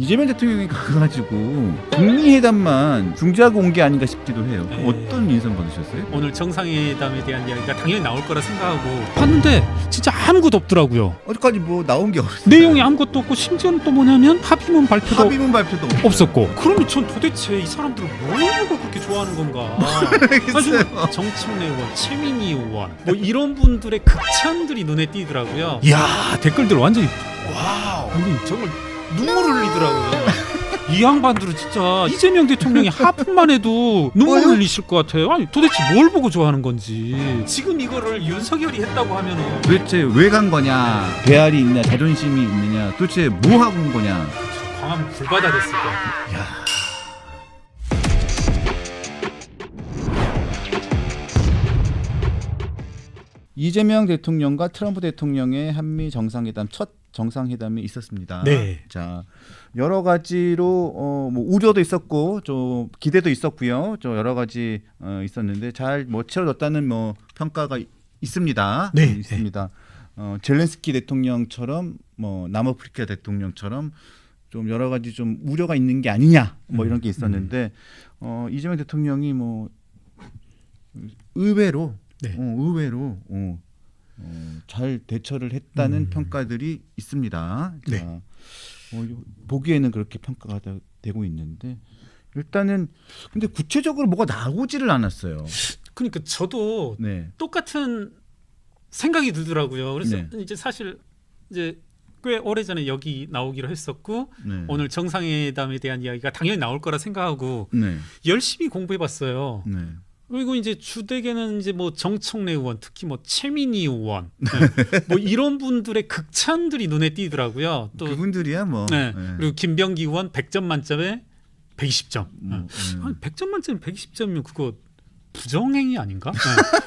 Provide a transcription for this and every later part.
이재명 대통령이 가가지고 북미회담만 중지하고 온 게 아닌가 싶기도 해요. 네. 어떤 인상 받으셨어요? 오늘 정상회담에 대한 이야기가 당연히 나올 거라 생각하고 봤는데 진짜 아무것도 없더라고요. 어디까지 뭐 나온 게 없어요. 내용이 아무것도 없고 심지어는 또 뭐냐면 합의문 발표도 합의문 발표도 없어요. 없었고. 그러면 전 도대체 이 사람들을 뭘 보고 그렇게 좋아하는 건가? 모르겠어요. 아주 정청래 의원, 최민희 의원 뭐 이런 분들의 극찬들이 눈에 띄더라고요. 이야 댓글들 완전히 와우. 아니 정말 눈물을 흘리더라고요. 이 양반들은 진짜 이재명 대통령이 하품만 해도 눈물 뭐요? 흘리실 것 같아요. 아니 도대체 뭘 보고 좋아하는 건지. 지금 이거를 윤석열이 했다고 하면은 도대체 왜 간 거냐? 배알이 있냐? 자존심이 있느냐? 도대체 뭐 하고 온 거냐? 광화문 불바다 됐을 것 같아요. 야. 이재명 대통령과 트럼프 대통령의 한미 정상회담 첫 정상회담이 있었습니다. 네. 자, 여러 가지로 뭐 우려도 있었고 좀 기대도 있었고요. 좀 여러 가지 있었는데 잘 뭐 치러졌다는 뭐 평가가 있습니다. 네. 있습니다. 젤렌스키 대통령처럼 뭐 남아프리카 대통령처럼 좀 여러 가지 좀 우려가 있는 게 아니냐 뭐 이런 게 있었는데 이재명 대통령이 뭐 의외로 네. 잘 대처를 했다는 평가들이 있습니다. 네. 자, 보기에는 그렇게 평가가 되고 있는데 일단은 근데 구체적으로 뭐가 나오지를 않았어요. 그러니까 저도 네. 똑같은 생각이 들더라고요. 그래서 네. 이제 사실 이제 꽤 오래전에 여기 나오기로 했었고 네. 오늘 정상회담에 대한 이야기가 당연히 나올 거라 생각하고 네. 열심히 공부해봤어요. 네. 그리고 이제 주되게는 이제 뭐 정청래 의원, 특히 뭐 최민희 의원, 뭐 이런 분들의 극찬들이 눈에 띄더라고요. 또 그분들이야 뭐. 네. 네. 그리고 김병기 의원 100점 만점에 120점. 아니, 100점 만점에 120점이면 그거 부정행위 아닌가?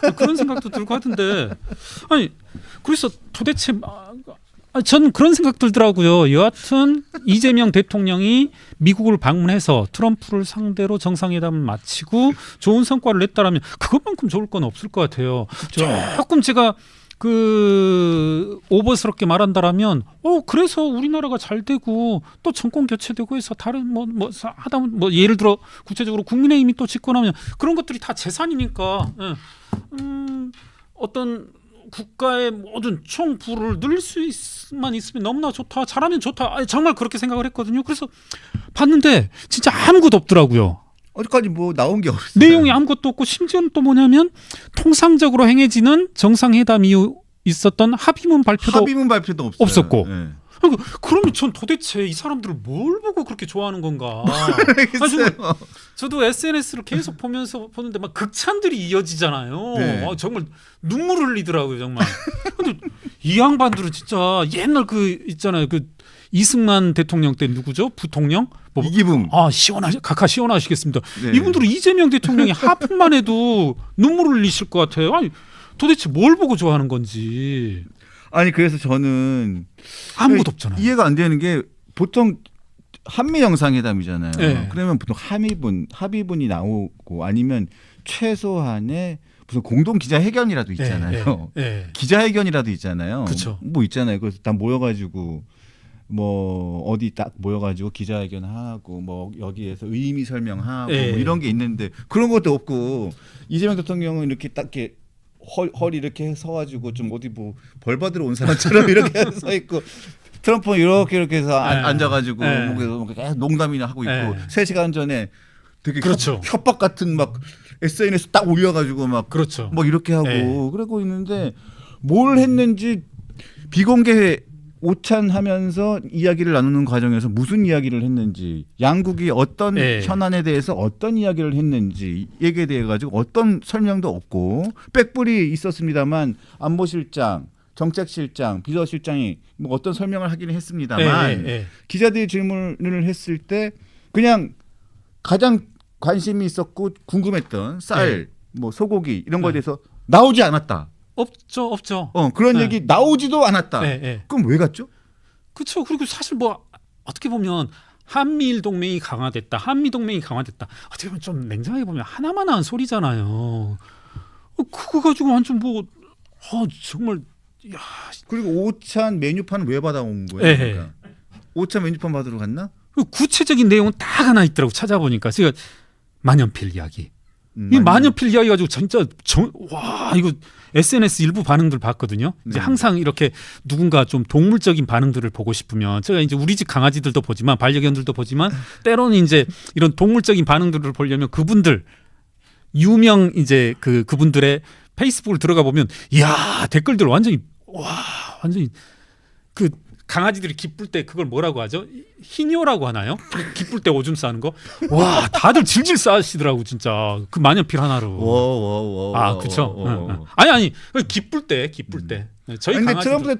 네. 그런 생각도 들고 하던데. 아니 그래서 도대체 전 그런 생각 들더라고요. 여하튼 이재명 대통령이 미국을 방문해서 트럼프를 상대로 정상회담을 마치고 좋은 성과를 냈다라면 그것만큼 좋을 건 없을 것 같아요. 조금 제가 오버스럽게 말한다라면 그래서 우리나라가 잘 되고 또 정권 교체되고 해서 다른 뭐 하다 뭐 예를 들어 구체적으로 국민의힘이 또 집권하면 그런 것들이 다 재산이니까 어떤 국가의 모든 총부를 늘릴 수만 있으면 너무나 좋다. 잘하면 좋다. 정말 그렇게 생각을 했거든요. 그래서 봤는데 진짜 아무것도 없더라고요. 어디까지 뭐 나온 게 없어요. 내용이 아무것도 없고 심지어는 또 뭐냐면 통상적으로 행해지는 정상회담 이후 있었던 합의문 발표도 없어요. 없었고. 네. 그러면 전 도대체 이 사람들을 뭘 보고 그렇게 좋아하는 건가? 모르겠어요. 저도 SNS를 계속 보는데 막 극찬들이 이어지잖아요. 네. 정말 눈물을 흘리더라고요, 정말. 근데 이 양반들은 진짜 옛날 그 있잖아요, 그 이승만 대통령 때 누구죠? 부통령? 뭐, 이기붕. 각하 시원하시겠습니다. 네. 이분들은 이재명 대통령이 하품만 해도 눈물을 흘리실 것 같아요. 아니 도대체 뭘 보고 좋아하는 건지. 아니 그래서 저는 아무것도 없잖아요. 이해가 안 되는 게 보통 한미 정상회담이잖아요. 네. 그러면 보통 합의문이 나오고 아니면 최소한의 무슨 공동 기자회견이라도 있잖아요. 네. 기자회견이라도 있잖아요. 그쵸. 뭐 있잖아요. 그래서 다 모여가지고 뭐 어디 딱 모여가지고 기자회견하고 뭐 여기에서 의미 설명하고 네. 뭐 이런 게 있는데 그런 것도 없고 이재명 대통령은 이렇게 딱 이렇게 허리 이렇게 서가지고 좀 어디 뭐 벌 받으러 온 사람처럼 이렇게 서 있고 트럼프는 이렇게 해서 앉아가지고 뭐 계속 농담이나 하고 있고 3시간 전에 되게 그렇죠. 협박 같은 막 SNS 딱 올려가지고 막 그렇죠. 뭐 이렇게 하고 그러고 있는데 뭘 했는지 비공개 오찬하면서 이야기를 나누는 과정에서 무슨 이야기를 했는지 양국이 어떤 현안에 대해서 어떤 이야기를 했는지 얘기에 대해 가지고 어떤 설명도 없고 빽뿔이 있었습니다만 안보실장, 정책실장, 비서실장이 뭐 어떤 설명을 하기는 했습니다만 기자들이 질문을 했을 때 그냥 가장 관심이 있었고 궁금했던 쌀, 뭐 소고기 이런 거에 대해서 나오지 않았다. 없죠. 그런 얘기 나오지도 않았다. 그럼 왜 갔죠? 그렇죠. 그리고 사실 뭐 어떻게 보면 한미일 동맹이 강화됐다. 한미 동맹이 강화됐다. 어떻게 보면 좀 냉정하게 보면 하나만한 소리잖아요. 그거 가지고 완전 뭐 정말 야. 그리고 오찬 메뉴판은 왜 받아온 거예요? 그러니까. 오찬 메뉴판 받으러 갔나? 구체적인 내용은 딱 하나 있더라고 찾아보니까 제가 만년필 이야기. 이 만년필 이야기 가지고 진짜 와 이거 SNS 일부 반응들 봤거든요. 이제 항상 이렇게 누군가 좀 동물적인 반응들을 보고 싶으면 제가 이제 우리 집 강아지들도 보지만 반려견들도 보지만 때로는 이제 이런 동물적인 반응들을 보려면 그분들 유명 이제 그분들의 페이스북을 들어가 보면 이야 댓글들 완전히 그 강아지들이 기쁠 때 그걸 뭐라고 하죠? 희뇨라고 하나요? 기쁠 때 오줌 싸는 거? 와, 다들 질질 싸시더라고 진짜. 그 만년필 하나로. 아, 그렇죠. 아니 기쁠 때. 저희 근데 강아지들.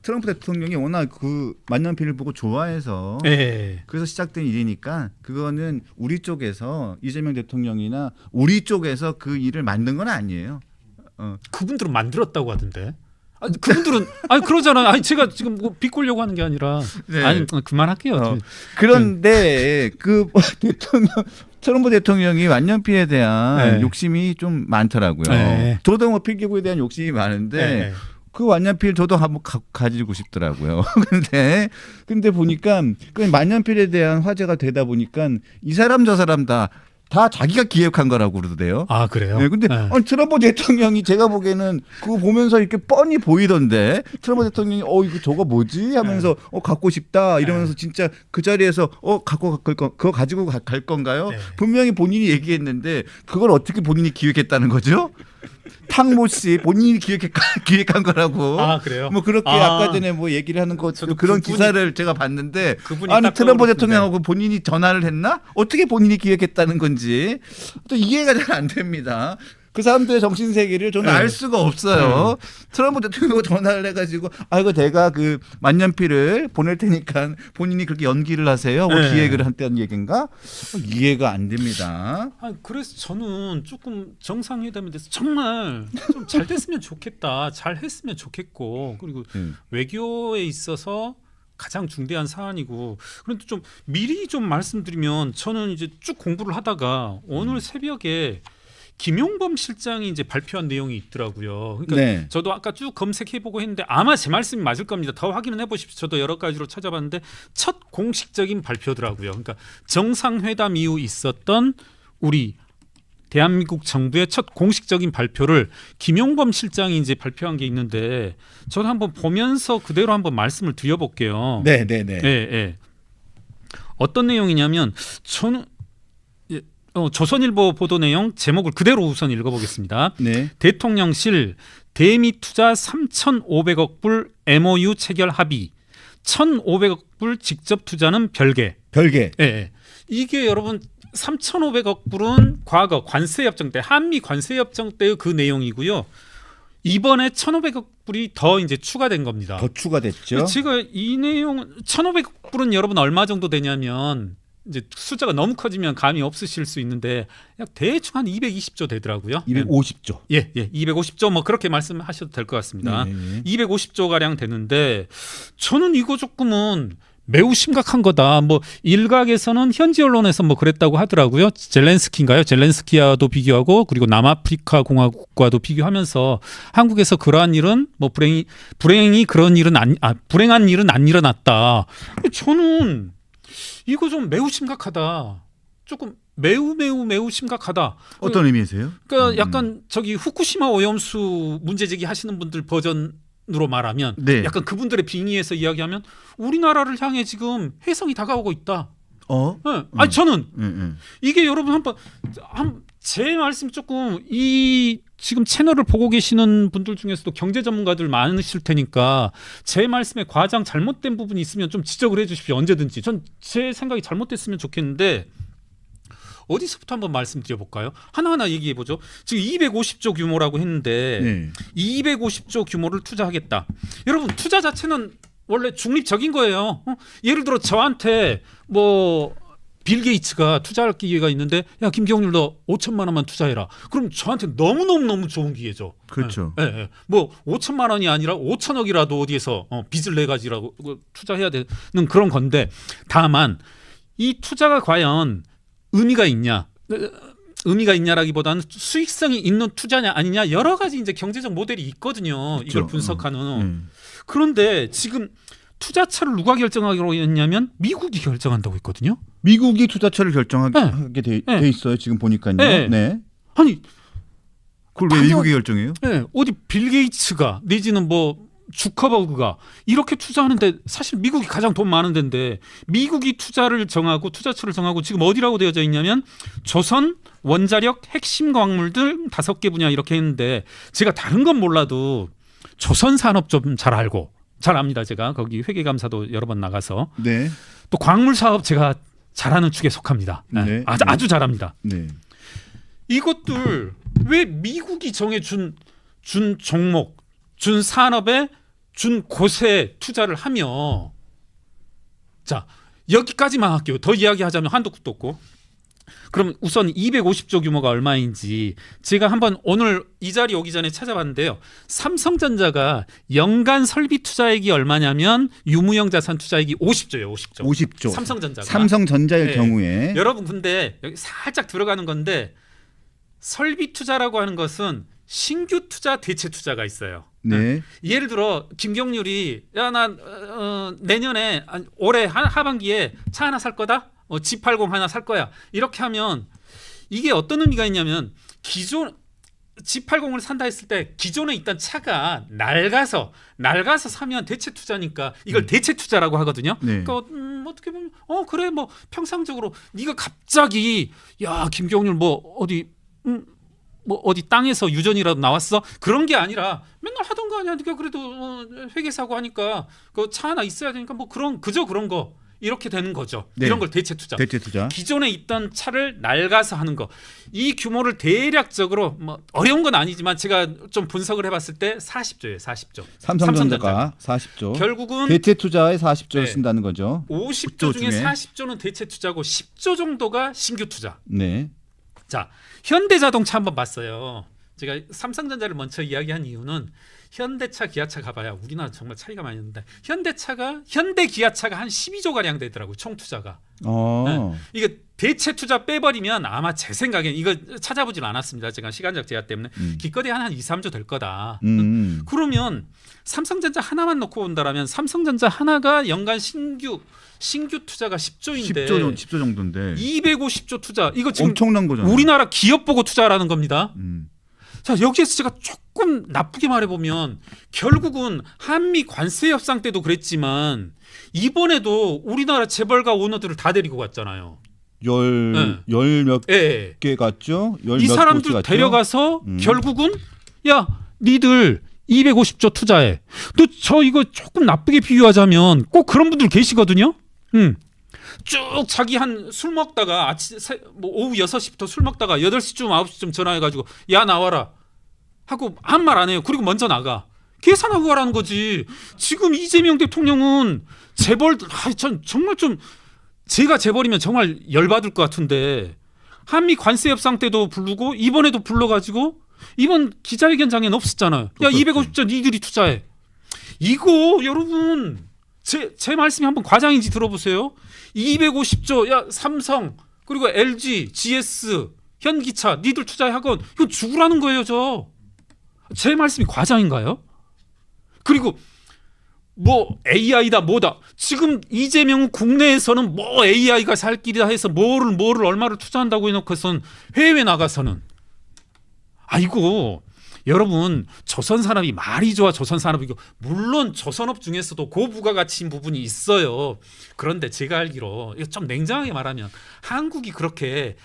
트럼프 대통령이 워낙 그 만년필을 보고 좋아해서 그래서 시작된 일이니까 그거는 우리 쪽에서 이재명 대통령이나 우리 쪽에서 그 일을 만든 건 아니에요. 그분들은 만들었다고 하던데. 그분들은 그러잖아. 제가 지금 뭐 비꼬려고 하는 게 아니라 그만할게요. 그런데 그 트럼프 대통령이 만년필에 대한 욕심이 좀 많더라고요. 저도 뭐 필기구에 대한 욕심이 많은데 그 만년필 저도 한번 가지고 싶더라고요. 근데 보니까 그 만년필에 대한 화제가 되다 보니까 이 사람 저 사람 다 자기가 기획한 거라고 그러대요. 아, 그래요? 네, 근데 트럼프 대통령이 제가 보기에는 그거 보면서 이렇게 뻔히 보이던데 트럼프 대통령이 이거 저거 뭐지 하면서 갖고 싶다 이러면서 진짜 그 자리에서 그거 가지고 갈 건가요? 분명히 본인이 얘기했는데 그걸 어떻게 본인이 기획했다는 거죠? 탕모 씨 본인이 기획한 거라고. 아, 그래요? 뭐 그렇게 아까 전에 뭐 얘기를 하는 거 그런 기사를 제가 봤는데 아니 트럼프 떠오르는데. 대통령하고 본인이 전화를 했나? 어떻게 본인이 기획했다는 건지 또 이해가 잘 안 됩니다. 그 사람들의 정신 세계를 저는 알 수가 없어요. 트럼프 대통령하고 전화를 해가지고 이거 내가 그 만년필을 보낼 테니까 본인이 그렇게 연기를 하세요. 뭐 기획을 한다는 얘기인가? 이해가 안 됩니다. 그래서 저는 조금 정상회담에 대해서 정말 좀 잘 됐으면 좋겠다. 잘 했으면 좋겠고 그리고 외교에 있어서 가장 중대한 사안이고 그런데 좀 미리 좀 말씀드리면 저는 이제 쭉 공부를 하다가 오늘 새벽에 김용범 실장이 이제 발표한 내용이 있더라고요. 그러니까 저도 아까 쭉 검색해보고 했는데 아마 제 말씀이 맞을 겁니다. 더 확인은 해보십시오. 저도 여러 가지로 찾아봤는데 첫 공식적인 발표더라고요. 그러니까 정상회담 이후 있었던 우리 대한민국 정부의 첫 공식적인 발표를 김용범 실장이 이제 발표한 게 있는데 저도 한번 보면서 그대로 한번 말씀을 드려볼게요. 네. 어떤 내용이냐면 저는 조선일보 보도 내용 제목을 그대로 우선 읽어보겠습니다. 대통령실 대미 투자 3,500억 불 MOU 체결 합의 1,500억 불 직접 투자는 별개. 이게 여러분 3,500억 불은 과거 관세협정 때 한미 관세협정 때의 그 내용이고요. 이번에 1,500억 불이 더 이제 추가된 겁니다. 더 추가됐죠. 제가 이 내용 1,500억 불은 여러분 얼마 정도 되냐면 이제 숫자가 너무 커지면 감이 없으실 수 있는데 약 대충 한 220조 되더라고요. 250조. 250조 뭐 그렇게 말씀하셔도 될 것 같습니다. 250조 가량 되는데 저는 이거 조금은 매우 심각한 거다. 뭐 일각에서는 현지 언론에서 뭐 그랬다고 하더라고요. 젤렌스키와도 비교하고 그리고 남아프리카 공화국과도 비교하면서 한국에서 그러한 일은 뭐 불행한 일은 안 일어났다. 저는 이거 좀 매우 심각하다. 조금 매우 심각하다. 어떤 의미에서요? 그러니까 약간 저기 후쿠시마 오염수 문제 제기하시는 분들 버전으로 말하면 약간 그분들의 빙의에서 이야기하면 우리나라를 향해 지금 해성이 다가오고 있다. 저는 이게 여러분 한번 제 말씀 조금 이 지금 채널을 보고 계시는 분들 중에서도 경제 전문가들 많으실 테니까 제 말씀에 과장 잘못된 부분이 있으면 좀 지적을 해주십시오. 언제든지. 전 제 생각이 잘못됐으면 좋겠는데 어디서부터 한번 말씀드려볼까요? 하나하나 얘기해보죠. 지금 250조 규모라고 했는데 250조 규모를 투자하겠다. 여러분 투자 자체는 원래 중립적인 거예요. 예를 들어 저한테 뭐 빌 게이츠가 투자할 기회가 있는데 야 김경률 너 5천만 원만 투자해라. 그럼 저한테 너무 좋은 기회죠. 그렇죠. 뭐 5천만 원이 아니라 5천억이라도 어디에서 빚을 내 가지라고 투자해야 되는 그런 건데 다만 이 투자가 과연 의미가 있냐라기보다는 수익성이 있는 투자냐 아니냐 여러 가지 이제 경제적 모델이 있거든요. 이걸 분석하는. 그런데 지금 투자처를 누가 결정하기로 했냐면 미국이 결정한다고 했거든요. 미국이 투자처를 결정하게 네. 돼 있어요. 지금 보니까요. 네. 네. 아니 그걸 왜 미국이 결정해요? 네, 어디 빌 게이츠가 내지는 뭐 주커버그가 이렇게 투자하는데 사실 미국이 가장 돈 많은 데인데 미국이 투자를 정하고 투자처를 정하고 지금 어디라고 되어져 있냐면 조선 원자력 핵심 광물들 5개 분야 이렇게 했는데 제가 다른 건 몰라도 조선 산업 좀 잘 알고 잘 압니다. 제가 거기 회계감사도 여러 번 나가서 네. 또 광물 사업 제가 잘하는 축에 속합니다. 네. 네. 아주 잘합니다. 네. 이것들 왜 미국이 정해준 종목, 준 산업에 준 곳에 투자를 하며 자 여기까지만 할게요. 더 이야기하자면 한도 끝도 없고. 그럼 우선 250조 규모가 얼마인지 제가 한번 오늘 이 자리 오기 전에 찾아봤는데요. 삼성전자가 연간 설비 투자액이 얼마냐면 유무형 자산 투자액이 50조예요. 50조. 50조. 삼성전자가. 삼성전자의 네. 경우에 여러분 근데 여기 살짝 들어가는 건데 설비 투자라고 하는 것은 신규 투자, 대체 투자가 있어요. 네. 예를 들어 김경률이 야 나 내년에 아니, 올해 하반기에 차 하나 살 거다. G80 하나 살 거야. 이렇게 하면 이게 어떤 의미가 있냐면 기존 G80을 산다 했을 때 기존에 있던 차가 낡아서 사면 대체 투자니까 이걸 대체 투자라고 하거든요. 네. 그러니까 어떻게 보면 그래 뭐 평상적으로 네가 갑자기 야 김경률 뭐 어디 땅에서 유전이라도 나왔어? 그런 게 아니라 맨날 하던 거 아니야. 네가 그래도 회계사고 하니까 그 차 하나 있어야 되니까 뭐 그런 거 이렇게 되는 거죠. 네. 이런 걸 대체 투자. 대체 투자. 기존에 있던 차를 낡아서 하는 거. 이 규모를 대략적으로 뭐 어려운 건 아니지만 제가 좀 분석을 해봤을 때 40조예요. 40조. 삼성전자가 40조. 결국은 대체 투자에 40조를 네. 쓴다는 거죠. 50조 중에 중에. 40조는 대체 투자고 10조 정도가 신규 투자. 네. 자, 현대자동차 한번 봤어요. 제가 삼성전자를 먼저 이야기한 이유는 현대차, 기아차 가봐야 우리나라 정말 차이가 많이 있는데 현대 기아차가 한 12조 가량 되더라고요. 총 투자가. 네. 이게 대체 투자 빼버리면 아마 제 생각엔 이거 찾아보질 않았습니다. 제가 시간적 제한 때문에 기껏해 한 2, 3조 될 거다. 그러면 삼성전자 하나만 놓고 본다라면 삼성전자 하나가 연간 신규 투자가 10조인데 10조 정도인데 250조 투자 이거 지금 엄청난 거잖아요. 우리나라 기업 보고 투자라는 겁니다. 음. 자 여기에서 제가 조금 나쁘게 말해보면 결국은 한미 관세 협상 때도 그랬지만 이번에도 우리나라 재벌가 오너들을 다 데리고 갔잖아요. 열몇 예. 개 갔죠. 이 사람들 데려가서 결국은 야 니들 250조 투자해. 또 저 이거 조금 나쁘게 비유하자면 꼭 그런 분들 계시거든요. 쭉 자기 한 술 먹다가 뭐 오후 6시부터 술 먹다가 8시쯤 9시쯤 전화해가지고 야 나와라 하고 한 말 안 해요. 그리고 먼저 나가. 계산하고 가라는 거지. 지금 이재명 대통령은 재벌들 전 정말 좀 제가 재벌이면 정말 열받을 것 같은데 한미 관세 협상 때도 부르고 이번에도 불러가지고 이번 기자회견장에는 없었잖아요. 야 250조 니들이 투자해. 이거 여러분 제 말씀이 한번 과장인지 들어보세요. 250조 야 삼성 그리고 LG, GS, 현기차 니들 투자해 하건 이거 죽으라는 거예요. 제 말씀이 과장인가요? 그리고 뭐 AI다 뭐다 지금 이재명 국내에서는 뭐 AI가 살 길이다 해서 뭐를 얼마를 투자한다고 해놓고선 해외 나가서는 아이고 여러분 조선산업이 말이 좋아 조선산업이고 물론 조선업 중에서도 고부가가치인 부분이 있어요. 그런데 제가 알기로 좀 냉정하게 말하면 한국이 그렇게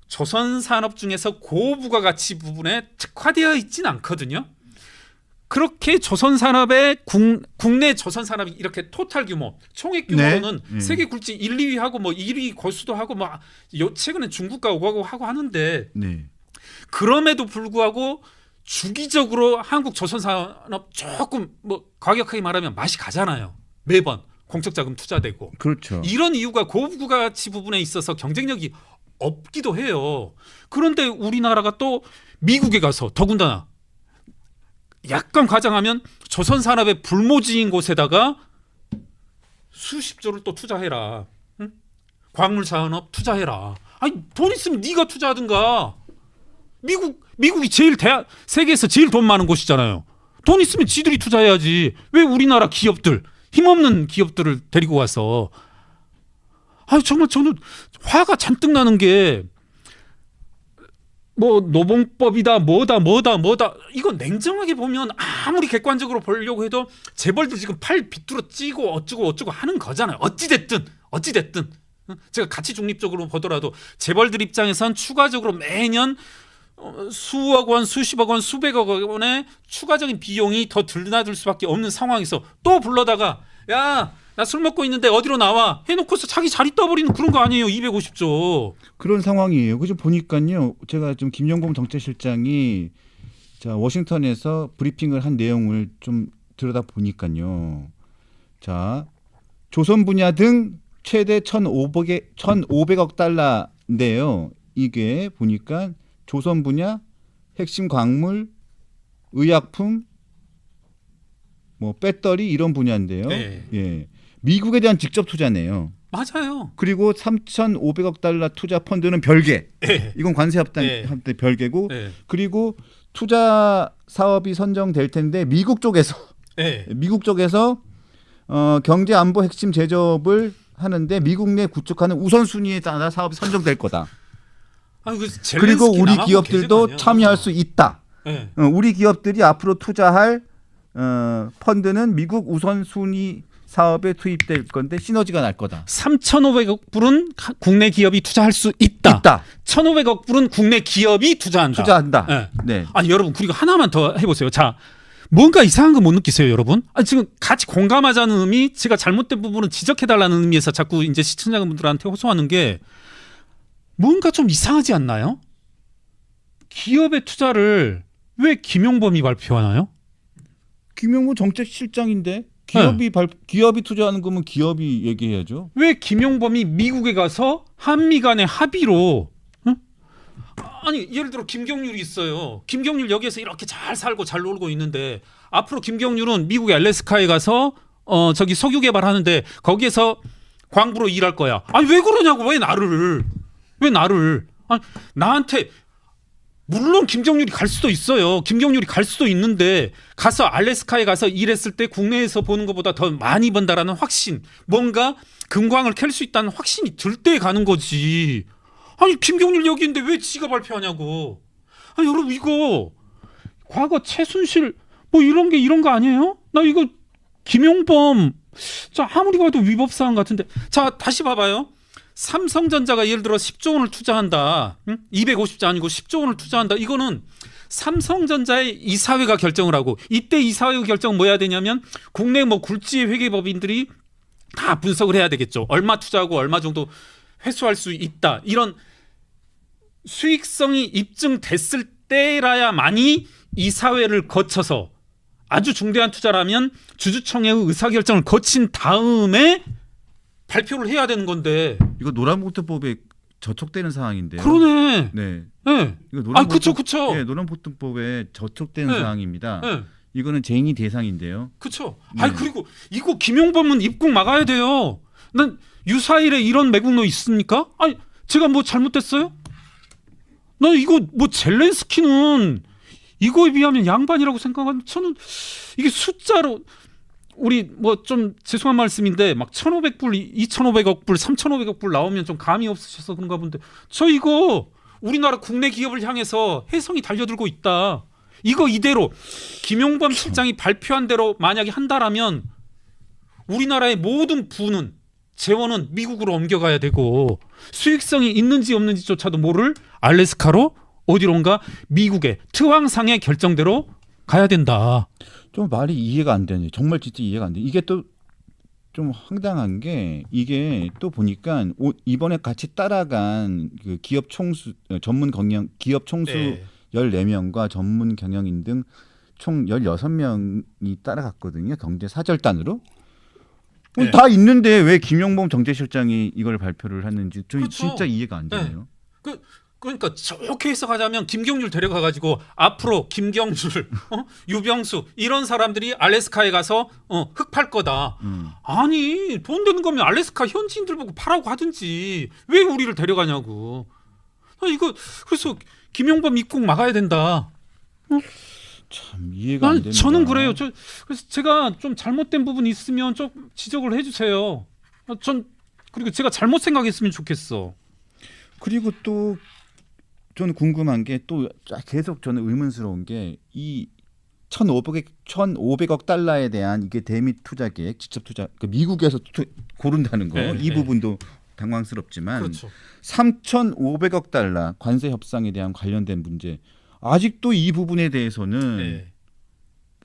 조선산업 중에서 고부가가치 부분에 특화되어 있지는 않거든요. 그렇게 조선산업의 국내 조선산업이 이렇게 토탈 규모 총액 규모로는 네. 세계 굴지 1, 2위 하고 뭐 1위 고수도 하고 뭐 최근에 중국과 오가고 하고 하는데 네. 그럼에도 불구하고 주기적으로 한국 조선산업 조금 뭐 과격하게 말하면 맛이 가잖아요. 매번 공적자금 투자되고. 그렇죠. 이런 이유가 고부가치 부분에 있어서 경쟁력이 없기도 해요. 그런데 우리나라가 또 미국에 가서 더군다나 약간 과장하면 조선산업의 불모지인 곳에다가 수십조를 또 투자해라. 응? 광물산업 투자해라. 아니 돈 있으면 네가 투자하든가. 미국이 제일 세계에서 제일 돈 많은 곳이잖아요. 돈 있으면 지들이 투자해야지. 왜 우리나라 기업들 힘없는 기업들을 데리고 와서 정말 저는 화가 잔뜩 나는 게 뭐 노봉법이다 뭐다 이건 냉정하게 보면 아무리 객관적으로 보려고 해도 재벌들 지금 팔 비뚤어 찌고 어쩌고 하는 거잖아요. 어찌됐든 제가 가치 중립적으로 보더라도 재벌들 입장에선 추가적으로 매년 수억 원, 수십억 원, 수백억 원의 추가적인 비용이 더 드나들 수밖에 없는 상황에서 또 불러다가 야, 나 술 먹고 있는데 어디로 나와 해놓고서 자기 자리 떠버리는 그런 거 아니에요. 250조. 그런 상황이에요. 그죠? 보니까요. 제가 좀 김용범 정책실장이 자 워싱턴에서 브리핑을 한 내용을 좀 들여다 보니까요. 자 조선 분야 등 최대 1,500억 달러인데요. 이게 보니까 조선 분야, 핵심 광물, 의약품, 뭐 배터리 이런 분야인데요. 네. 예. 미국에 대한 직접 투자네요. 맞아요. 그리고 3,500억 달러 투자 펀드는 별개. 네. 이건 관세 합당 네. 때 별개고. 네. 그리고 투자 사업이 선정될 텐데 미국 쪽에서 경제 안보 핵심 제조업을 하는데 미국 내 구축하는 우선순위에 따라 사업이 선정될 거다. 그리고 우리 기업들도 참여할 수 있다. 네. 우리 기업들이 앞으로 투자할 펀드는 미국 우선순위 사업에 투입될 건데 시너지가 날 거다. 3,500억 불은 국내 기업이 투자할 수 있다. 1,500억 불은 국내 기업이 투자한다. 네. 네. 아니 여러분 그리고 하나만 더 해보세요. 자, 뭔가 이상한 거 못 느끼세요, 여러분? 지금 같이 공감하자는 의미, 제가 잘못된 부분은 지적해달라는 의미에서 자꾸 이제 시청자분들한테 호소하는 게 뭔가 좀 이상하지 않나요? 기업의 투자를 왜 김용범이 발표하나요? 김용범 정책실장인데 기업이 투자하는 거면 기업이 얘기해야죠. 왜 김용범이 미국에 가서 한미 간의 합의로 아니 예를 들어 김경률이 있어요. 김경률 여기에서 이렇게 잘 살고 잘 놀고 있는데 앞으로 김경률은 미국의 알래스카에 가서 저기 석유 개발하는데 거기에서 광부로 일할 거야. 아니 왜 그러냐고. 왜 나를 아니, 나한테 물론 김경률이 갈 수도 있어요. 김경률이 갈 수도 있는데 가서 알래스카에 가서 일했을 때 국내에서 보는 것보다 더 많이 번다라는 확신, 뭔가 금광을 캘 수 있다는 확신이 들 때 가는 거지. 아니 김경률 여기 있는데 왜 지가 발표하냐고. 아니 여러분 이거 과거 최순실 뭐 이런 거 아니에요? 나 이거 김용범 자 아무리 봐도 위법 사안 같은데. 자 다시 봐봐요. 삼성전자가 예를 들어 10조 원을 투자한다. 250조 아니고 10조 원을 투자한다. 이거는 삼성전자의 이사회가 결정을 하고, 이때 이사회 결정은 뭐 해야 되냐면 국내 뭐 굴지의 회계법인들이 다 분석을 해야 되겠죠. 얼마 투자하고 얼마 정도 회수할 수 있다. 이런 수익성이 입증됐을 때라야만이 이사회를 거쳐서 아주 중대한 투자라면 주주총회의 의사결정을 거친 다음에 발표를 해야 되는 건데. 이거 노란봉투법에 저촉되는 사항인데요. 그러네. 네. 네. 이거 그쵸. 네, 노란봉투법에 저촉되는 네. 사항입니다. 네. 이거는 쟁의 대상인데요. 그쵸. 네. 그리고 이거 김용범은 입국 막아야 돼요. 난 유사일에 이런 매국노 있습니까? 아니 제가 뭐 잘못됐어요? 나 이거 뭐 젤렌스키는 이거에 비하면 양반이라고 생각하는. 저는 이게 숫자로 우리 뭐 좀 죄송한 말씀인데 막 1,500불, 2,500억 불, 3,500억 불 나오면 좀 감이 없으셔서 그런가 본데 저 이거 우리나라 국내 기업을 향해서 혜성이 달려들고 있다. 이거 이대로 김용범 실장이 발표한 대로 만약에 한다라면 우리나라의 모든 부는 재원은 미국으로 옮겨가야 되고 수익성이 있는지 없는지조차도 모를 알래스카로 어디론가 미국의 트왕상의 결정대로 가야 된다. 좀 말이 이해가 안 되네. 정말 진짜 이해가 안 돼. 이게 또 좀 황당한 게 이게 또 보니까 이번에 같이 따라간 그 기업 총수 전문 경영 기업 총수 네. 14명과 전문 경영인 등 총 16명이 따라갔거든요. 경제 사절단으로. 네. 다 있는데 왜 김용범 정책실장이 이걸 발표를 했는지 좀 그렇죠. 진짜 이해가 안 되네요. 그러니까 좋게 해석하자면 김경률 데려가가지고 앞으로 김경률, 유병수 이런 사람들이 알래스카에 가서 흙 팔 거다. 아니 돈 되는 거면 알래스카 현지인들 보고 파라고 하든지 왜 우리를 데려가냐고. 이거 그래서 김용범 입국 막아야 된다. 참 이해가 안 됩니다. 저는 그래요. 그래서 제가 좀 잘못된 부분이 있으면 좀 지적을 해주세요. 그리고 제가 잘못 생각했으면 좋겠어. 그리고 또 저는 궁금한 게 또 계속 저는 의문스러운 게 이 1,500억 달러에 대한 이게 대미 투자 계획, 직접 투자, 그 미국에서 고른다는 거, 이 부분도 당황스럽지만 그렇죠. 3,500억 달러 관세 협상에 대한 관련된 문제 아직도 이 부분에 대해서는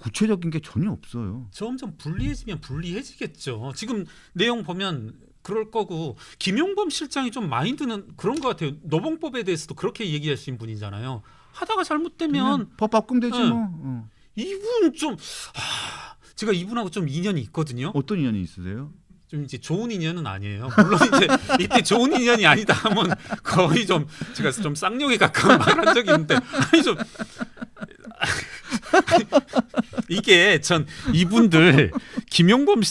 구체적인 게 전혀 없어요. 점점 불리해지면 불리해지겠죠. 지금 내용 보면 그럴 거고 김용범 실장이 좀 마인드는 그런 것 같아요. 노봉법에 대해서도 그렇게 얘기하신 분이잖아요. 하다가 잘못되면 법 바꾸면 되지 뭐. 이분 좀 제가 이분하고 좀 인연이 있거든요. 어떤 인연이 있으세요? 좀 이제 좋은 인연은 아니에요. 물론 이제 이때 좋은 인연이 아니다 하면 거의 좀 제가 좀 쌍욕에 가까운 말을 한 적이 있는데 아니 좀 이게 전 이분들 김용범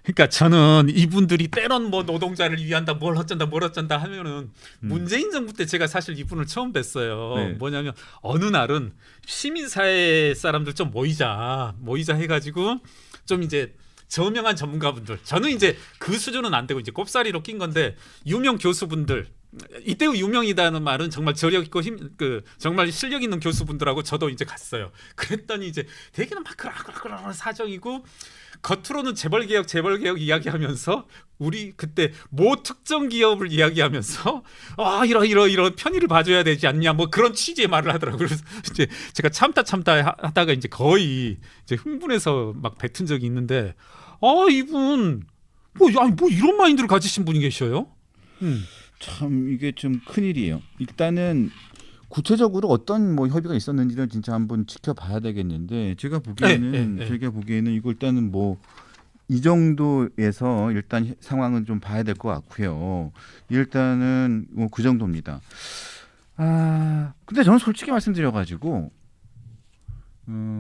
그러니까 저는 이분들이 때론 뭐 노동자를 위한다 뭘 어쩐다 하면은 문재인 정부 때 제가 사실 이분을 처음 뵀어요. 네. 뭐냐면 어느 날은 시민사회 사람들 좀 모이자 해가지고 좀 이제 저명한 전문가분들 저는 이제 그 수준은 안 되고 이제 꼽사리로 낀 건데 유명 교수분들 이때 유명이다는 말은 정말 저력 있고 정말 실력 있는 교수분들하고 저도 이제 갔어요. 그랬더니 이제 되게는 막 그런 사정이고 겉으로는 재벌개혁 이야기하면서 우리 그때 모 특정 기업을 이야기하면서 이런 편의를 봐줘야 되지 않냐 뭐 그런 취지의 말을 하더라고요. 그래서 이제 제가 참다 하다가 이제 거의 이제 흥분해서 막 뱉은 적이 있는데 이분 뭐 이런 마인드를 가지신 분이 계셔요. 참 이게 좀 큰일이에요. 일단은 구체적으로 어떤 뭐 협의가 있었는지는 진짜 한번 지켜봐야 되겠는데 제가 보기에는 이거 일단은 뭐 이 정도에서 일단 상황은 좀 봐야 될 것 같고요. 일단은 뭐 그 정도입니다. 근데 저는 솔직히 말씀드려가지고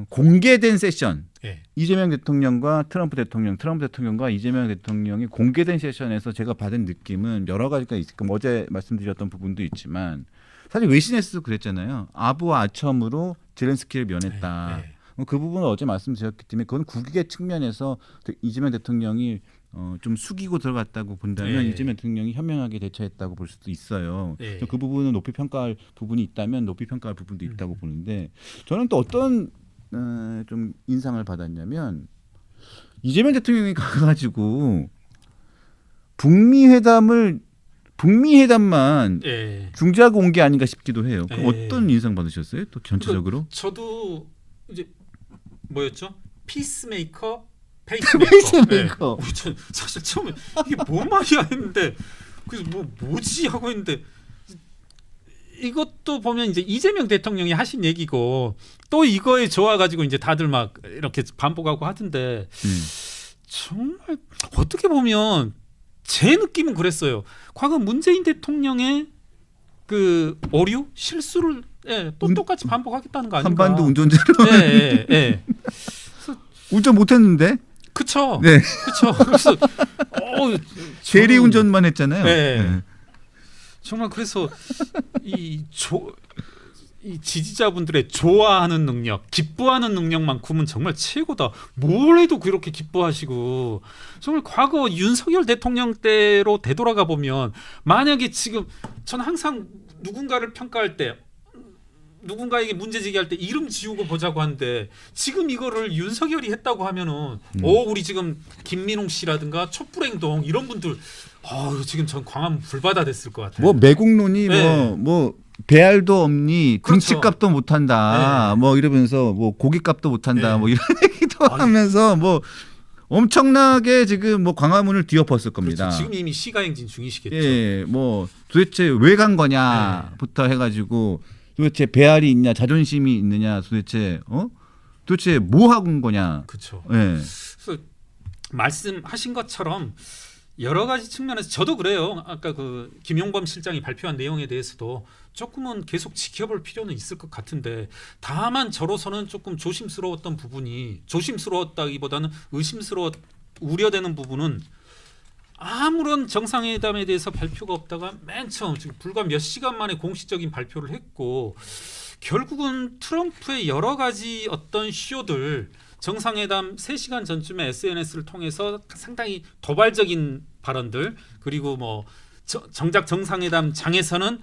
공개된 세션 이재명 대통령과 트럼프 대통령과 이재명 대통령이 공개된 세션에서 제가 받은 느낌은 여러 가지가 있고 어제 말씀드렸던 부분도 있지만 사실 외신에서도 그랬잖아요. 아부와 아첨으로 제렌스키를 면했다. 그 부분은 어제 말씀드렸기 때문에 그건 국익의 측면에서 이재명 대통령이 좀 숙이고 들어갔다고 본다면 이재명 대통령이 현명하게 대처했다고 볼 수도 있어요. 그 부분은 높이 평가할 부분이 있다면 높이 평가할 부분도 있다고 보는데 저는 또 어떤 좀 인상을 받았냐면 이재명 대통령이 가가지고 북미회담만 중지하고 온 게 아닌가 싶기도 해요. 그럼 어떤 인상 받으셨어요? 또 전체적으로? 저도 이제 뭐였죠? 피스메이커, 페이스메이커. 전 사실 처음에 이게 뭔 말이야 했는데 그래서 뭐지 하고 했는데 이것도 보면 이제 이재명 대통령이 하신 얘기고 또 이거에 좋아가지고 이제 다들 막 이렇게 반복하고 하던데 정말 어떻게 보면 제 느낌은 그랬어요. 과거 문재인 대통령의 그 오류 실수를 또 똑같이 반복하겠다는 거 아닌가? 한반도 운전자로. 운전 못했는데. 그쵸. 네. 그쵸. 그래서 대리 운전만 했잖아요. 정말 그래서 이 지지자분들의 좋아하는 능력, 기뻐하는 능력만큼은 정말 최고다. 뭘 해도 그렇게 기뻐하시고 정말 과거 윤석열 대통령 때로 되돌아가 보면 만약에 지금 저는 항상 누군가를 평가할 때 누군가에게 문제 제기할 때 이름 지우고 보자고 하는데 지금 이거를 윤석열이 했다고 하면은 우리 지금 김민홍 씨라든가 촛불행동 이런 분들 지금 전 광화문 불바다 됐을 것 같아요. 뭐 매국노니 뭐 배알도 없니 등치값도 못한다 뭐 이러면서 뭐 고깃값도 못한다 뭐 이런 얘기도 하면서 뭐 엄청나게 지금 뭐 광화문을 뒤엎었을 겁니다. 그렇죠. 지금 이미 시가행진 중이시겠죠. 뭐 도대체 왜 간 거냐부터 해가지고 도대체 배알이 있냐 자존심이 있느냐 도대체 뭐 하고 온 거냐. 그렇죠. 그래서 말씀하신 것처럼 여러 가지 측면에서 저도 그래요. 아까 그 김용범 실장이 발표한 내용에 대해서도 조금은 계속 지켜볼 필요는 있을 것 같은데 다만 저로서는 조금 조심스러웠던 부분이 조심스러웠다기보다는 우려되는 부분은 아무런 정상회담에 대해서 발표가 없다가 맨 처음 지금 불과 몇 시간 만에 공식적인 발표를 했고 결국은 트럼프의 여러 가지 어떤 쇼들 정상회담 3시간 전쯤에 SNS를 통해서 상당히 도발적인 발언들 그리고 뭐 정작 정상회담 장에서는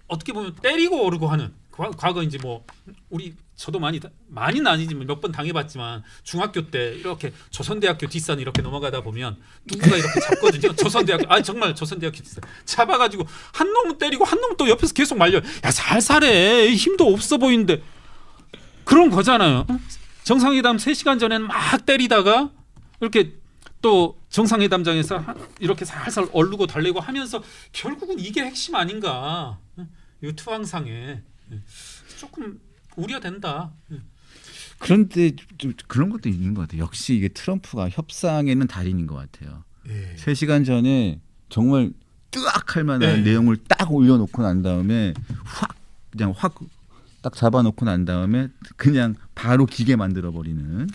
어떻게 보면 때리고 오르고 하는 과거 이제 뭐 우리 저도 많이는 아니지만 몇 번 당해봤지만 중학교 때 이렇게 조선대학교 뒷산 이렇게 넘어가다 보면 누군가 이렇게 잡거든요. 조선대학교 정말 조선대학교 뒷산 잡아가지고 한 놈은 때리고 한 놈은 또 옆에서 계속 말려. 야 살살해 힘도 없어 보이는데 그런 거잖아요. 정상회담 3시간 전에는 막 때리다가 이렇게 또 정상회담장에서 이렇게 살살 얼르고 달래고 하면서 결국은 이게 핵심 아닌가. 이 투항상에 조금 우려된다. 그런데 좀 그런 것도 있는 것 같아요. 역시 이게 트럼프가 협상에는 달인인 것 같아요. 3시간 전에 정말 뜨악할 만한 내용을 딱 올려놓고 난 다음에 그냥 확 딱 잡아놓고 난 다음에 그냥 바로 기계 만들어 버리는.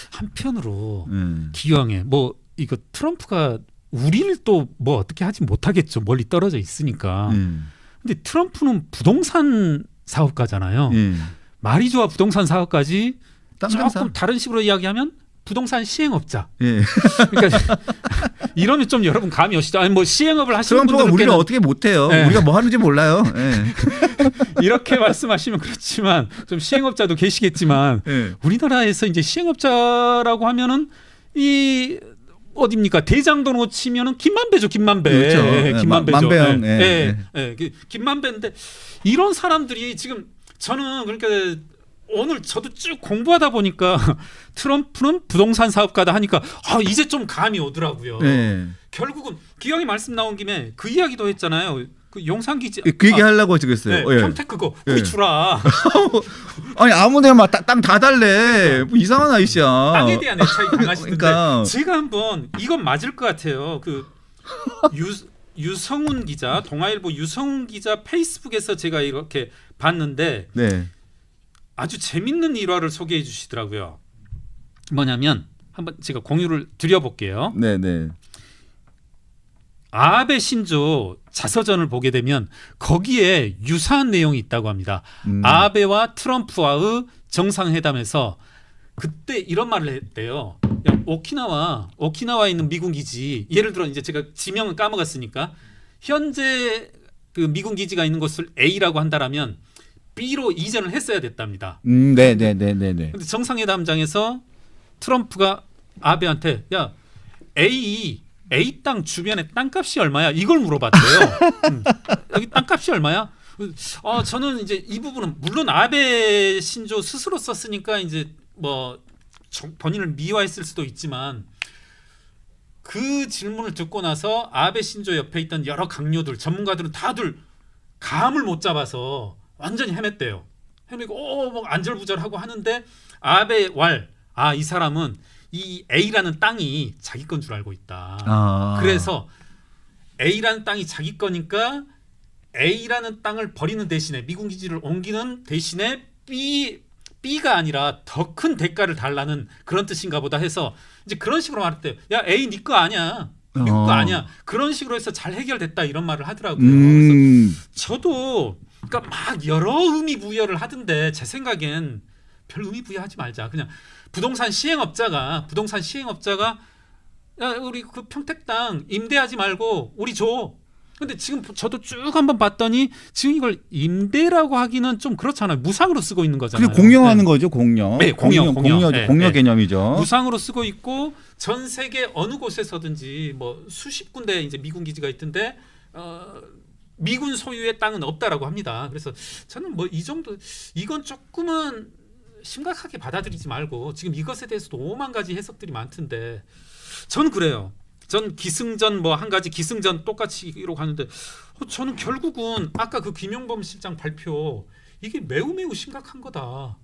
한편으로 기왕에 뭐 이거 트럼프가 우리를 또 뭐 어떻게 하지 못하겠죠. 멀리 떨어져 있으니까. 근데 트럼프는 부동산 사업가잖아요. 말이 좋아 부동산 사업까지 조금 다른 식으로 이야기하면 부동산 시행업자. 그러니까 이러면 좀 여러분 감이 오시죠. 아니 뭐 시행업을 하시는 트럼프가 분들은 우리를 어떻게 못해요. 우리가 뭐 하는지 몰라요. 이렇게 말씀하시면 그렇지만 좀 시행업자도 계시겠지만 우리나라에서 이제 시행업자라고 하면은 이 어딥니까 대장동으로 치면은 김만배죠. 김만배. 그렇죠. 김만배죠. 만배형. 김만배인데 이런 사람들이 지금 저는 그러니까 오늘 저도 쭉 공부하다 보니까 트럼프는 부동산 사업가다 하니까 이제 좀 감이 오더라고요. 결국은 기왕에 말씀 나온 김에 그 이야기도 했잖아요. 그 용산기지 그 얘기 하려고 지금 평택 그거 우리 주라. 아니 아무데나 막 땅 다 달래. 뭐 이상한 아이씨야. 땅에 대한 애착이 강하시던데 그러니까. 제가 한번 이건 맞을 것 같아요. 그 유성훈 기자 동아일보 유성훈 기자 페이스북에서 제가 이렇게 봤는데 아주 재밌는 일화를 소개해 주시더라고요. 뭐냐면 한번 제가 공유를 드려볼게요. 아베 신조 자서전을 보게 되면 거기에 유사한 내용이 있다고 합니다. 아베와 트럼프와의 정상회담에서 그때 이런 말을 했대요. 야, 오키나와에 있는 미군 기지 예를 들어 이제 제가 지명은 까먹었으니까 현재 그 미군 기지가 있는 곳을 A라고 한다라면 B로 이전을 했어야 됐답니다. 근데 정상회담장에서 트럼프가 아베한테 야 A 땅 주변에 땅값이 얼마야? 이걸 물어봤대요. 여기 땅값이 얼마야? 저는 이제 이 부분은 물론 아베 신조 스스로 썼으니까 이제 뭐 본인을 미화했을 수도 있지만 그 질문을 듣고 나서 아베 신조 옆에 있던 여러 강요들 전문가들은 다들 감을 못 잡아서 완전히 헤맸대요. 헤매고 뭐 안절부절하고 하는데 아베 이 사람은 이 A라는 땅이 자기 건 줄 알고 있다. 그래서 A라는 땅이 자기 거니까 A라는 땅을 버리는 대신에 미군 기지를 옮기는 대신에 B가 아니라 더 큰 대가를 달라는 그런 뜻인가 보다 해서 이제 그런 식으로 말했대요. 야 A 네 거 아니야. 미국 거 아니야. 그런 식으로 해서 잘 해결됐다 이런 말을 하더라고요. 그래서 저도 그러니까 막 여러 의미 부여를 하던데 제 생각엔 별 의미 부여하지 말자. 그냥 부동산 시행업자가 야 우리 그 평택 땅 임대하지 말고 우리 줘. 근데 지금 저도 쭉 한번 봤더니 지금 이걸 임대라고 하기는 좀 그렇잖아요. 무상으로 쓰고 있는 거잖아요. 그리고 공여하는 거죠, 공여. 공여 개념이죠. 무상으로 쓰고 있고 전 세계 어느 곳에서든지 뭐 수십 군데 이제 미군 기지가 있던데 미군 소유의 땅은 없다라고 합니다. 그래서 저는 뭐 이 정도 이건 조금은 심각하게 받아들이지 말고 지금 이것에 대해서도 5만 가지 해석들이 많던데 전 그래요. 전 기승전 뭐 한 가지 기승전 똑같이 이러고 가는데 저는 결국은 아까 그 김용범 실장 발표 이게 매우 심각한 거다.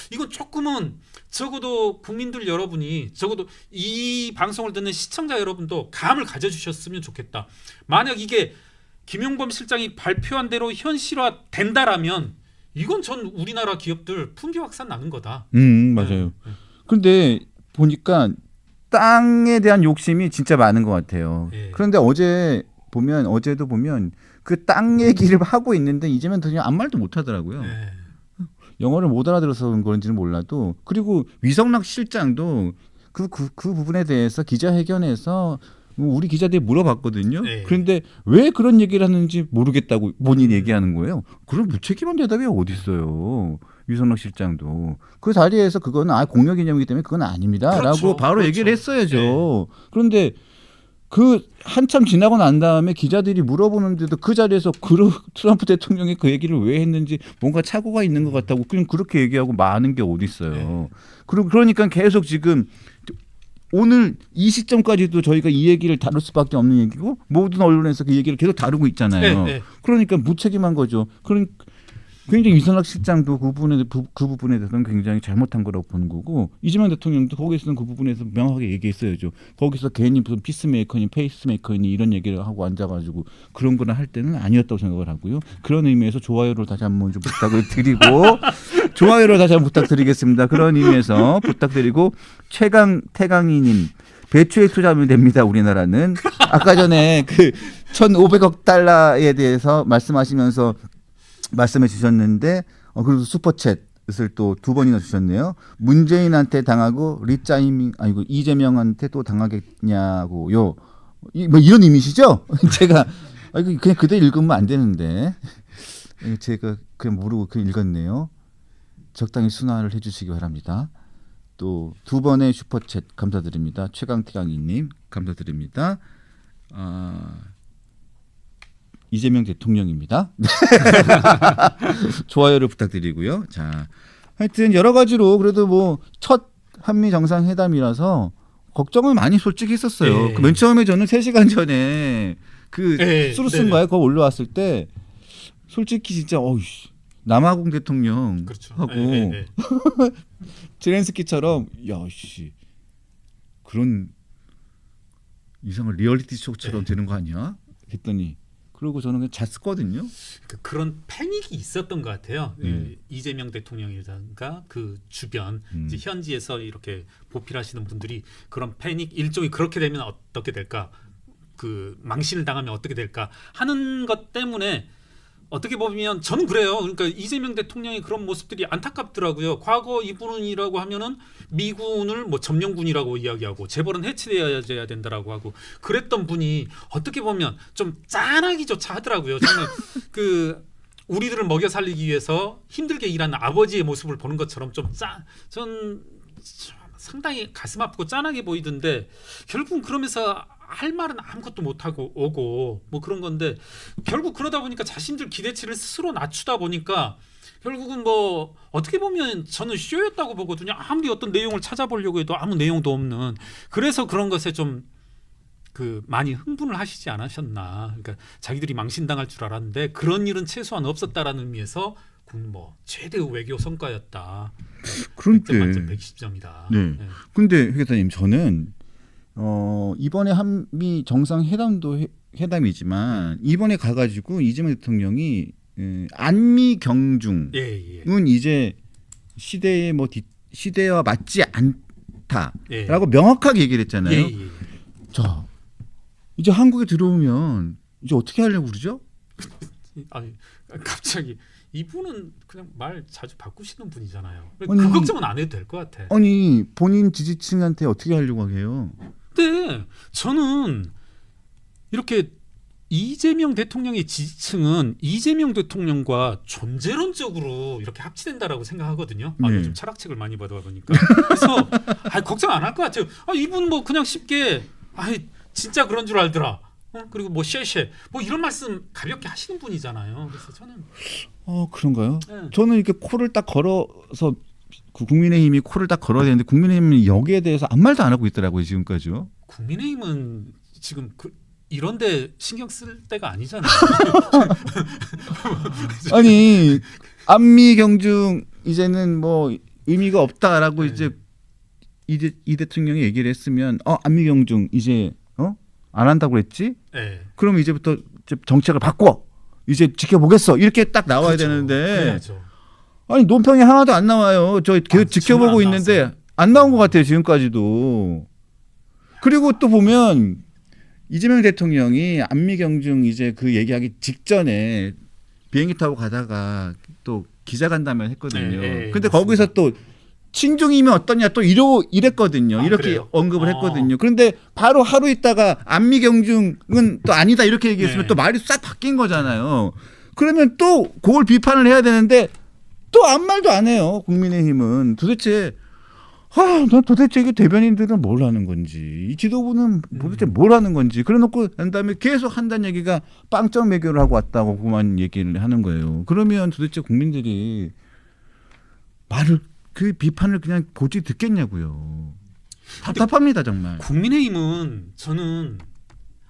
이건 조금은 적어도 국민들 여러분이 적어도 이 방송을 듣는 시청자 여러분도 감을 가져주셨으면 좋겠다. 만약 이게 김용범 실장이 발표한 대로 현실화 된다라면 이건 전 우리나라 기업들 품귀 확산 나는 거다. 맞아요. 그런데 보니까 땅에 대한 욕심이 진짜 많은 것 같아요. 그런데 어제도 보면 그 땅 얘기를 하고 있는데 이제는 그냥 아무 말도 못 하더라고요. 영어를 못 알아들어서 그런 건지는 몰라도 그리고 위성락 실장도 그 부분에 대해서 기자회견에서 우리 기자들이 물어봤거든요. 네. 그런데 왜 그런 얘기를 하는지 모르겠다고 본인이 얘기하는 거예요. 그런 무책임한 대답이 어디 있어요. 위성락 실장도 그 자리에서 그거는 공력 이념이기 때문에 그건 아닙니다라고 그렇죠. 바로 그렇죠. 얘기를 했어야죠. 네. 그런데 그 한참 지나고 난 다음에 기자들이 물어보는데도 그 자리에서 트럼프 대통령이 그 얘기를 왜 했는지 뭔가 착오가 있는 것 같다고 그냥 그렇게 얘기하고 많은 게 어디 있어요. 네. 그러니까 계속 지금 오늘 이 시점까지도 저희가 이 얘기를 다룰 수밖에 없는 얘기고 모든 언론에서 그 얘기를 계속 다루고 있잖아요. 네. 그러니까 무책임한 거죠. 굉장히 위성락 실장도 그 부분에 대해서는 굉장히 잘못한 거라고 보는 거고 이재명 대통령도 거기서는 그 부분에서 명확하게 얘기했어야죠. 거기서 괜히 무슨 피스메이커니 페이스메이커니 이런 얘기를 하고 앉아가지고 그런 거나 할 때는 아니었다고 생각을 하고요. 그런 의미에서 좋아요를 다시 한번 좀 부탁을 드리고 좋아요를 다시 한번 부탁드리겠습니다. 그런 의미에서 부탁드리고 태강이님 배추에 투자하면 됩니다. 우리나라는 아까 전에 그 1,500억 달러에 대해서 말씀하시면서 말씀해 주셨는데 그래도 슈퍼챗을 또 2번이나 주셨네요. 문재인한테 당하고 이재명한테 또 당하겠냐고요. 뭐 이런 의미시죠? 제가 그냥 그대로 읽으면 안 되는데 제가 그냥 모르고 그냥 읽었네요. 적당히 순화를 해주시기 바랍니다. 또 2번의 슈퍼챗 감사드립니다. 최강태강이님 감사드립니다. 이재명 대통령입니다. 좋아요를 부탁드리고요. 자, 하여튼 여러 가지로 그래도 뭐 첫 한미 정상회담이라서 걱정을 많이 솔직히 했었어요. 네. 맨 처음에 저는 3시간 전에 그 네. 수루슨가에 그거 올라왔을 때 솔직히 진짜 남아공 대통령 그렇죠. 하고 네. 제렌스키처럼 야씨 그런 이상한 리얼리티 쇼처럼 되는 거 아니야? 했더니 그리고 저는 그냥 잤거든요. 그런 패닉이 있었던 것 같아요. 네. 이재명 대통령이라든가 그 주변 이제 현지에서 이렇게 보필하시는 분들이 그런 패닉 일종의 그렇게 되면 어떻게 될까, 그 망신을 당하면 어떻게 될까 하는 것 때문에 어떻게 보면 저는 그래요. 그러니까 이재명 대통령의 그런 모습들이 안타깝더라고요. 과거 이분이라고 하면은 미군을 뭐 점령군이라고 이야기하고 재벌은 해체되어야 된다라고 하고 그랬던 분이 어떻게 보면 좀 짠하기조차 하더라고요. 저는 그 우리들을 먹여 살리기 위해서 힘들게 일하는 아버지의 모습을 보는 것처럼 전 상당히 가슴 아프고 짠하게 보이던데 결국은 그러면서 할 말은 아무것도 못하고 오고 뭐 그런 건데 결국 그러다 보니까 자신들 기대치를 스스로 낮추다 보니까 결국은 뭐 어떻게 보면 저는 쇼였다고 보거든요. 아무리 어떤 내용을 찾아보려고 해도 아무 내용도 없는. 그래서 그런 것에 좀 그 많이 흥분을 하시지 않으셨나. 그러니까 자기들이 망신당할 줄 알았는데 그런 일은 최소한 없었다라는 의미에서 뭐 최대의 외교 성과였다. 그런데 100점 만점 110점이다. 네. 근데 회장님 저는 이번에 한미 정상회담도 회담이지만 이번에 가가지고 이재명 대통령이 안미 경중은 이제 시대와 맞지 않다라고 명확하게 얘기를 했잖아요. 자, 이제 한국에 들어오면 이제 어떻게 하려고 그러죠? 아니 갑자기 이분은 그냥 말 자주 바꾸시는 분이잖아요. 아니, 그 걱정은 안 해도 될 것 같아. 아니 본인 지지층한테 어떻게 하려고 해요? 근데 저는 이렇게 이재명 대통령의 지지층은 이재명 대통령과 존재론적으로 이렇게 합치된다라고 생각하거든요. 요즘 철학책을 많이 받아 보니까 그래서 걱정 안 할 것 같아요. 이분 뭐 그냥 쉽게 진짜 그런 줄 알더라. 그리고 뭐 쉐쉐 뭐 이런 말씀 가볍게 하시는 분이잖아요. 그래서 저는 그런가요? 네. 저는 이렇게 코를 딱 걸어서 국민의힘이 코를 딱 걸어야 되는데 국민의힘은 여기에 대해서 아무 말도 안 하고 있더라고요 지금까지요. 국민의힘은 지금 이런데 신경 쓸 때가 아니잖아요. 아니 안미 경중 이제는 뭐 의미가 없다라고 이제 이 대통령이 얘기를 했으면 안미 경중 이제 안 한다고 그랬지? 네. 그럼 이제부터 정책을 바꿔 이제 지켜보겠어 이렇게 딱 나와야 되는데 그래야죠. 아니 논평이 하나도 안 나와요. 저 계속 지켜보고 있는데 나왔어요. 안 나온 것 같아요 지금까지도. 그리고 또 보면 이재명 대통령이 안미 경중 이제 그 얘기하기 직전에 비행기 타고 가다가 또 기자간담회를 했거든요. 네, 근데 맞습니다. 거기서 또 친중이면 어떠냐 또 이랬거든요. 이렇게 그래요? 언급을 했거든요. 그런데 바로 하루 있다가 안미경중은 또 아니다 이렇게 얘기했으면 네. 또 말이 싹 바뀐 거잖아요. 그러면 또 그걸 비판을 해야 되는데 또 아무 말도 안 해요. 국민의힘은 도대체 난 도대체 이게 대변인들은 뭘 하는 건지 이 지도부는 도대체 뭘 하는 건지 그래놓고 난 다음에 계속 한다는 얘기가 빵점 매교를 하고 왔다고 그만 얘기를 하는 거예요. 그러면 도대체 국민들이 말을 그 비판을 그냥 고지 듣겠냐고요. 답답합니다 정말. 국민의힘은 저는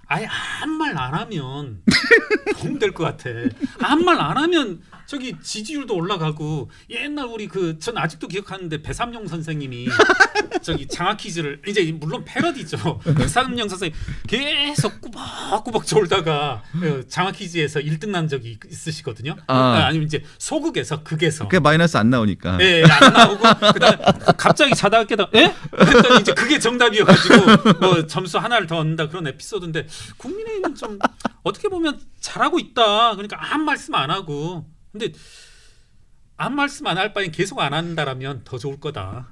아예 아무 말 안 하면 도움될 것 같아. 아무 말 안 하면 저기 지지율도 올라가고 옛날 우리 전 아직도 기억하는데 배삼용 선생님이 저기 장학 퀴즈를 이제 물론 패러디죠. 배삼용 선생님 계속 꾸벅꾸벅 졸다가 장학 퀴즈에서 1등 난 적이 있으시거든요. 아니면 이제 소극에서 극에서 그게 마이너스 안 나오니까. 예, 안 나오고 그다음 갑자기 자다가 깨다 예? 그랬더니 이제 그게 정답이어가지고 뭐 점수 하나를 더 얻는다 그런 에피소드인데 국민의힘은 좀 어떻게 보면 잘하고 있다. 그러니까 아무 말씀 안 하고 근데 아무 말씀 안 할 바엔 계속 안 한다라면 더 좋을 거다.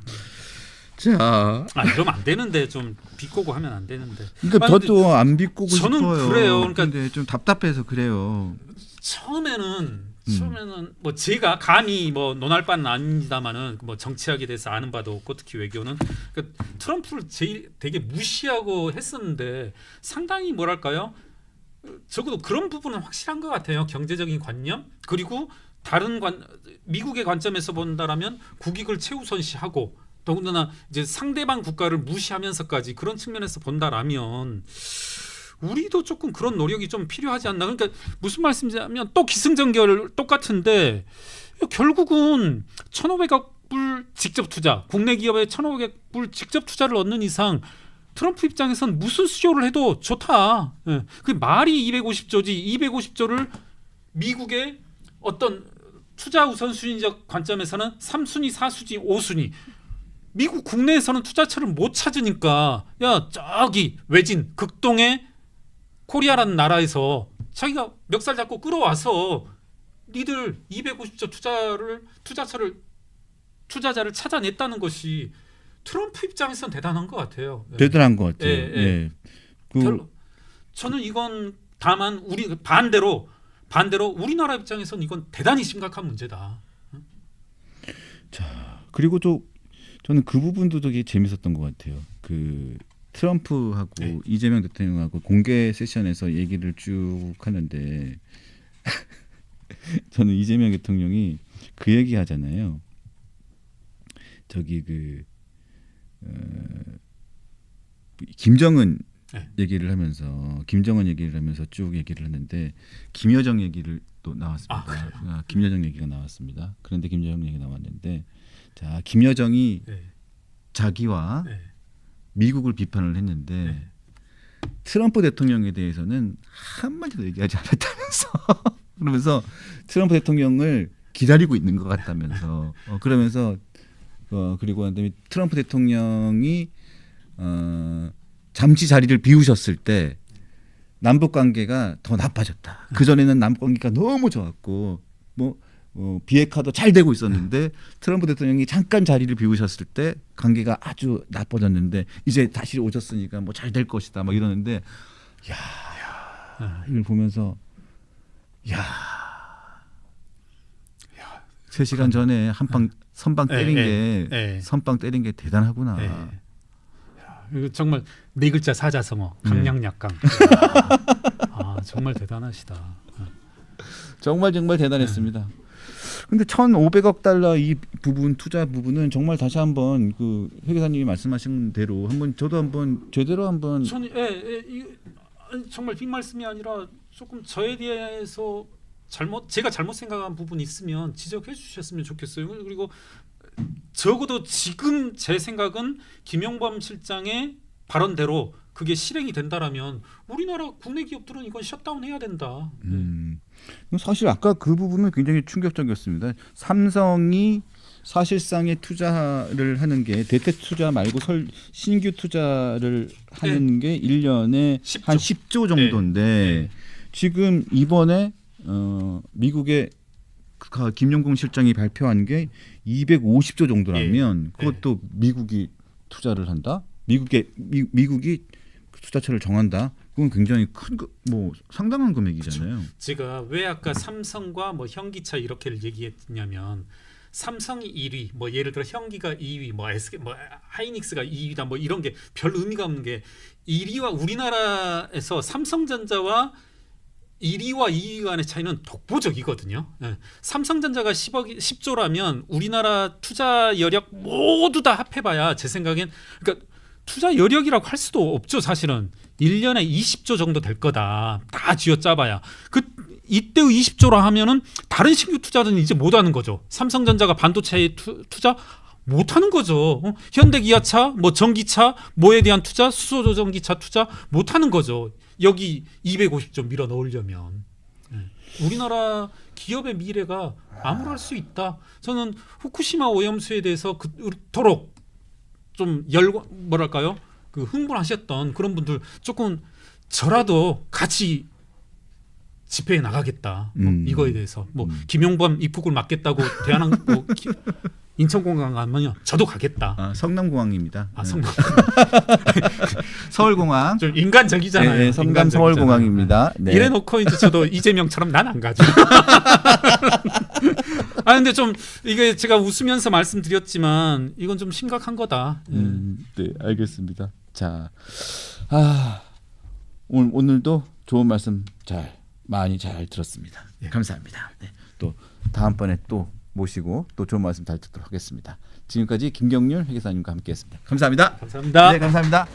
자, 이러면 안 되는데 좀 비꼬고 하면 안 되는데. 그러니까 저도 안 비꼬고 저는 싶어요. 그래요. 그러니까 근데 좀 답답해서 그래요. 처음에는 뭐 제가 감히 뭐 논할 바는 아닙니다만은 뭐 정치학에 대해서 아는 바도 없고 특히 외교는 그러니까 트럼프를 되게 무시하고 했었는데 상당히 뭐랄까요? 적어도 그런 부분은 확실한 것 같아요. 경제적인 관념 그리고 다른 미국의 관점에서 본다라면 국익을 최우선시하고 더군다나 이제 상대방 국가를 무시하면서까지 그런 측면에서 본다라면 우리도 조금 그런 노력이 좀 필요하지 않나. 그러니까 무슨 말씀이냐면 또 기승전결 똑같은데 결국은 1,500억 불 직접 투자, 국내 기업에 1,500억 불 직접 투자를 얻는 이상 트럼프 입장에선 무슨 수요를 해도 좋다. 예. 그 말이 250조지 250조를 미국의 어떤 투자 우선순위적 관점에서는 3순위, 4순위, 5순위 미국 국내에서는 투자처를 못 찾으니까 야 저기 외진 극동의 코리아라는 나라에서 자기가 멱살 잡고 끌어와서 니들 250조 투자자를 찾아냈다는 것이 트럼프 입장에서는 대단한 것 같아요. 대단한 것 같아요. 예. 저는 이건 다만 우리 반대로 우리나라 입장에서는 이건 대단히 심각한 문제다. 자, 그리고 또 저는 그 부분도 되게 재밌었던 것 같아요. 그 트럼프하고 네. 이재명 대통령하고 공개 세션에서 얘기를 쭉 하는데 저는 이재명 대통령이 그 얘기 하잖아요. 저기 김정은 네. 얘기를 하면서 쭉 얘기를 하는데 김여정 얘기를 또 나왔습니다. 김여정 얘기가 나왔습니다. 그런데 김여정 얘기 나왔는데 자 김여정이 네. 자기와 네. 미국을 비판을 했는데 네. 트럼프 대통령에 대해서는 한마디도 얘기하지 않았다면서 그러면서 트럼프 대통령을 기다리고 있는 것 같다면서 그러면서 그리고 그다음에 트럼프 대통령이 잠시 자리를 비우셨을 때 남북 관계가 더 나빠졌다. 그 전에는 남북 관계가 너무 좋았고 비핵화도 잘 되고 있었는데 트럼프 대통령이 잠깐 자리를 비우셨을 때 관계가 아주 나빠졌는데 이제 다시 오셨으니까 뭐 잘 될 것이다. 막 이러는데 이걸 보면서 3시간 전에 선빵 때린 게 대단하구나. 이거 정말 네 글자 사자성어 강약약강. 정말 대단하시다. 정말 대단했습니다. 근데 1,500억 달러 이 부분 투자 부분은 정말 다시 한번 그 회계사님이 말씀하신 대로 저도 한번 제대로 한번 저는 정말 빈 말씀이 아니라 조금 저에 대해서 제가 잘못 생각한 부분이 있으면 지적해 주셨으면 좋겠어요. 그리고 적어도 지금 제 생각은 김용범 실장의 발언대로 그게 실행이 된다라면 우리나라 국내 기업들은 이건 셧다운해야 된다. 사실 아까 그 부분은 굉장히 충격적이었습니다. 삼성이 사실상의 투자를 하는 게 대택 투자 말고 신규 투자를 하는 게 1년에 10조. 한 10조 정도인데 지금 이번에 미국의 김용공 실장이 발표한 게 250조 정도라면 예. 그것도 미국이 투자를 한다. 미국이 투자처를 정한다. 그건 굉장히 뭐 상당한 금액이잖아요. 제가 왜 아까 삼성과 뭐 현기차 이렇게를 얘기했냐면 삼성이 1위, 뭐 예를 들어 현기가 2위, 뭐 SK, 뭐 하이닉스가 2위다, 뭐 이런 게 별 의미가 없는 게 1위와 우리나라에서 삼성전자와 1위와 2위 간의 차이는 독보적이거든요. 예. 삼성전자가 10조라면 우리나라 투자 여력 모두 다 합해봐야 제 생각엔 그러니까 투자 여력이라고 할 수도 없죠. 사실은 1년에 20조 정도 될 거다. 다 쥐어짜봐야. 이때의 20조라 하면은 다른 신규 투자는 이제 못 하는 거죠. 삼성전자가 반도체에 투자 못 하는 거죠. 현대기아차, 뭐 전기차, 뭐에 대한 투자, 수소조전기차 투자 못 하는 거죠. 여기 250조 밀어 넣으려면 우리나라 기업의 미래가 암울할 수 있다. 저는 후쿠시마 오염수에 대해서 그토록 좀 뭐랄까요? 그 흥분하셨던 그런 분들 조금 저라도 같이 집회에 나가겠다. 뭐 이거에 대해서 뭐 김용범 입국을 막겠다고 대한항공 뭐 인천공항 가면 저도 가겠다. 성남공항입니다. 성남. 서울공항. 좀 인간적이잖아요. 네, 성남 서울공항입니다. 네. 이래놓고 이제 저도 이재명처럼 난 안 가죠. 근데 좀 이게 제가 웃으면서 말씀드렸지만 이건 좀 심각한 거다. 네, 알겠습니다. 자, 오늘도 좋은 말씀 많이 잘 들었습니다. 네, 감사합니다. 네, 또 다음번에 또 모시고 또 좋은 말씀 잘 듣도록 하겠습니다. 지금까지 김경률 회계사님과 함께했습니다. 감사합니다. 감사합니다. 네, 감사합니다.